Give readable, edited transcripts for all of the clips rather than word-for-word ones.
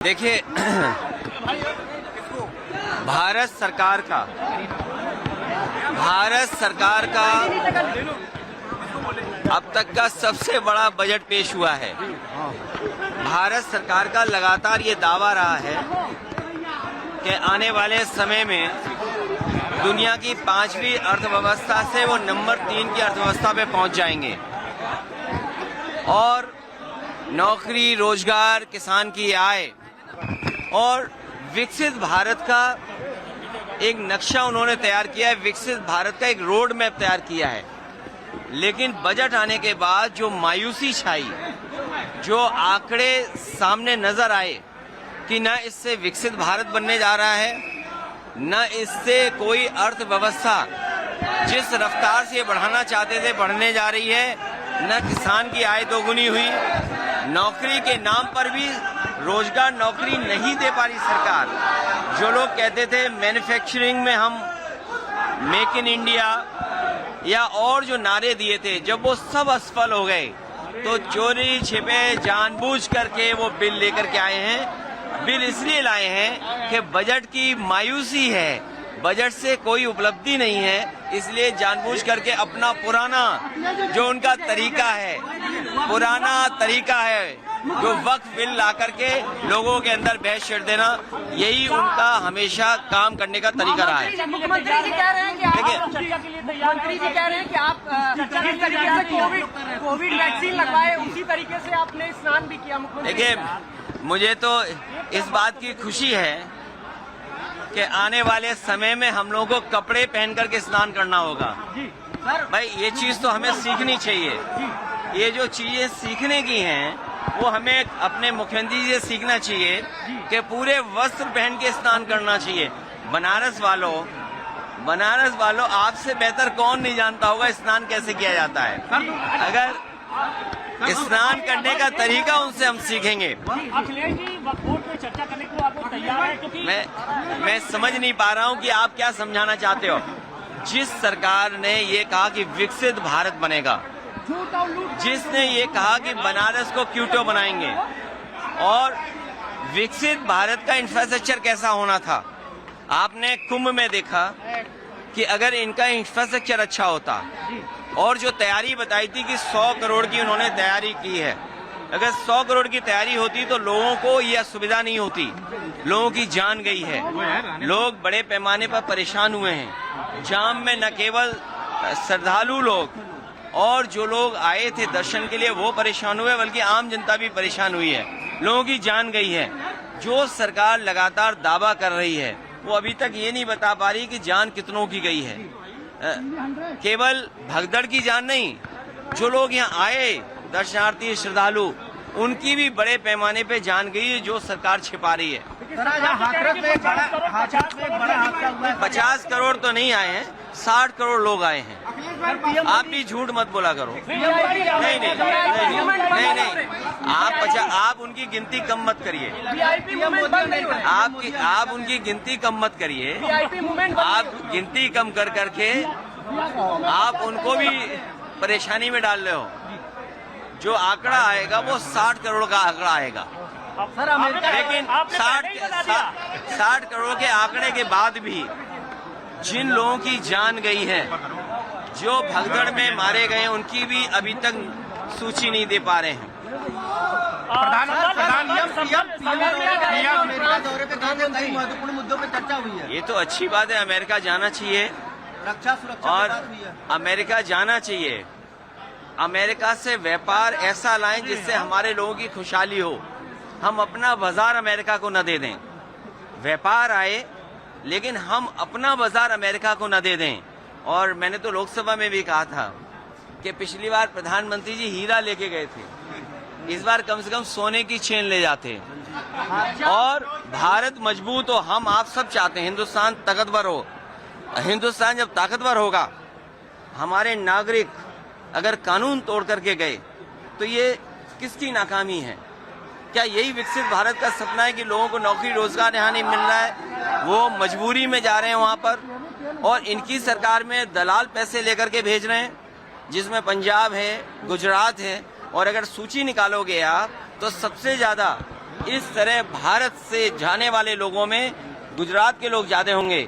देखिए, भारत सरकार का अब तक का सबसे बड़ा बजट पेश हुआ है। भारत सरकार का लगातार ये दावा रहा है कि आने वाले समय में दुनिया की 5वीं अर्थव्यवस्था से वो नंबर 3 की अर्थव्यवस्था पे पहुंच जाएंगे और नौकरी, रोजगार, किसान की आय और विकसित भारत का एक नक्शा उन्होंने तैयार किया है, विकसित भारत का एक रोड मैप तैयार किया है। लेकिन बजट आने के बाद जो मायूसी छाई, जो आंकड़े सामने नजर आए कि न इससे विकसित भारत बनने जा रहा है, न इससे कोई अर्थव्यवस्था जिस रफ्तार से बढ़ाना चाहते थे बढ़ने जा रही है, न किसान की आय दोगुनी हुई, नौकरी के नाम पर भी रोजगार नौकरी नहीं दे पा रही सरकार। जो लोग कहते थे मैन्युफैक्चरिंग में हम मेक इन इंडिया या और जो नारे दिए थे, जब वो सब असफल हो गए तो चोरी छिपे जानबूझ करके वो बिल लेकर के आए हैं। बिल इसलिए लाए हैं कि बजट की मायूसी है, बजट से कोई उपलब्धि नहीं है, इसलिए जानबूझ करके अपना पुराना जो उनका तरीका है, जो वक्त बिल ला करके लोगों के अंदर बहस छेड़ देना, यही उनका हमेशा काम करने का तरीका रहा है। मुख्यमंत्री जी कह रहे हैं कि आप जिस तरीके से कोविड वैक्सीन लगवाए उसी तरीके से आपने स्नान भी किया। देखिए, मुझे तो इस बात की खुशी है कि आने वाले समय में हम लोगों को कपड़े पहन करके स्नान करना होगा। भाई, ये चीज तो हमें सीखनी चाहिए। ये जो चीजें सीखने की हैं वो हमें अपने मुख्यमंत्री जी से सीखना चाहिए कि पूरे वस्त्र पहन के स्नान करना चाहिए। बनारस वालों आपसे बेहतर कौन नहीं जानता होगा स्नान कैसे किया जाता है। अगर स्नान करने का तरीका उनसे हम सीखेंगे। अखिलेश जी वक्फ पे चर्चा करने को आपको तैयार है? क्योंकि मैं समझ नहीं पा रहा हूं कि आप क्या समझाना चाहते हो। जिस सरकार ने ये कहा कि विकसित भारत बनेगा, जिसने ये कहा कि बनारस को क्यूटो बनाएंगे, और विकसित भारत का इंफ्रास्ट्रक्चर कैसा होना था आपने कुंभ में देखा कि अगर इनका इंफ्रास्ट्रक्चर अच्छा होता, और जो तैयारी बताई थी कि 100 करोड़ की उन्होंने तैयारी की है, अगर 100 करोड़ की तैयारी होती तो लोगों को यह सुविधा नहीं होती। लोगों की जान गई है, लोग बड़े पैमाने पर परेशान हुए हैं। जाम में न केवल श्रद्धालु लोग और जो लोग आए थे दर्शन के लिए वो परेशान हुए, बल्कि आम जनता भी परेशान हुई है। लोगों की जान गई है। जो सरकार लगातार दावा कर रही है वो अभी तक ये नहीं बता पा रही कि जान कितनों की गई है। केवल भगदड़ की जान नहीं, जो लोग यहाँ आए दर्शनार्थी श्रद्धालु, उनकी भी बड़े पैमाने पे जान गई है, जो सरकार छिपा रही है। 50 करोड़ तो नहीं आए हैं, 60 करोड़ लोग आए हैं। आप भी झूठ मत बोला करो। नहीं, आप उनकी गिनती कम मत करिए। आप उनकी गिनती कम मत करिए। आप गिनती कम कर करके आप उनको भी परेशानी में डाल रहे हो। जो आंकड़ा आएगा वो 60 करोड़ का आंकड़ा आएगा। लेकिन 60 करोड़ के आंकड़े के बाद भी जिन लोगों की जान गई है, जो भगदड़ में मारे गए, उनकी भी अभी तक सूची नहीं दे पा रहे हैं। महत्वपूर्ण मुद्दों पर चर्चा हुई है। ये तो अच्छी बात है, अमेरिका जाना चाहिए, रक्षा सुरक्षा और अमेरिका जाना चाहिए। अमेरिका से व्यापार ऐसा लाएं जिससे हमारे लोगों की खुशहाली हो। हम अपना बाजार अमेरिका को न दे दें। व्यापार आए, लेकिन हम अपना बाजार अमेरिका को न दे दें। और मैंने तो लोकसभा में भी कहा था कि पिछली बार प्रधानमंत्री जी हीरा लेके गए थे, इस बार कम से कम सोने की चेन ले जाते और भारत मजबूत हो। हम आप सब चाहते हैं हिंदुस्तान ताकतवर हो। हिंदुस्तान जब ताकतवर होगा, हमारे नागरिक अगर कानून तोड़ करके गए तो ये किसकी नाकामी है? क्या यही विकसित भारत का सपना है कि लोगों को नौकरी रोजगार यहाँ नहीं मिल रहा है, वो मजबूरी में जा रहे हैं वहाँ पर, और इनकी सरकार में दलाल पैसे लेकर के भेज रहे हैं, जिसमें पंजाब है, गुजरात है, और अगर सूची निकालोगे आप तो सबसे ज्यादा इस तरह भारत से जाने वाले लोगों में गुजरात के लोग ज्यादा होंगे।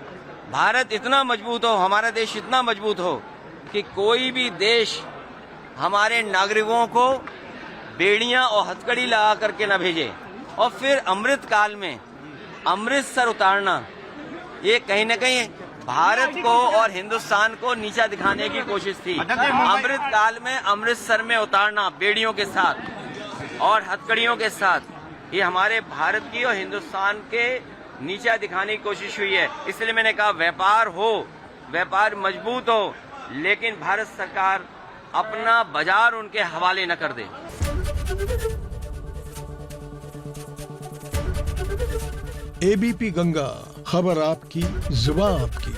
भारत इतना मजबूत हो, हमारा देश इतना मजबूत हो कि कोई भी देश हमारे नागरिकों को बेड़ियां और हथकड़ी लगा करके न भेजे। और फिर अमृत काल में अमृतसर उतारना, ये कहीं न कहीं भारत को और हिंदुस्तान को नीचा दिखाने की कोशिश थी। अमृत काल में अमृतसर में उतारना बेड़ियों के साथ और हथकड़ियों के साथ, ये हमारे भारत की और हिंदुस्तान के नीचा दिखाने की कोशिश हुई है। इसलिए मैंने कहा व्यापार हो, व्यापार मजबूत हो, लेकिन भारत सरकार अपना बाजार उनके हवाले न कर दे। एबीपी गंगा, खबर आपकी, जुबान आपकी।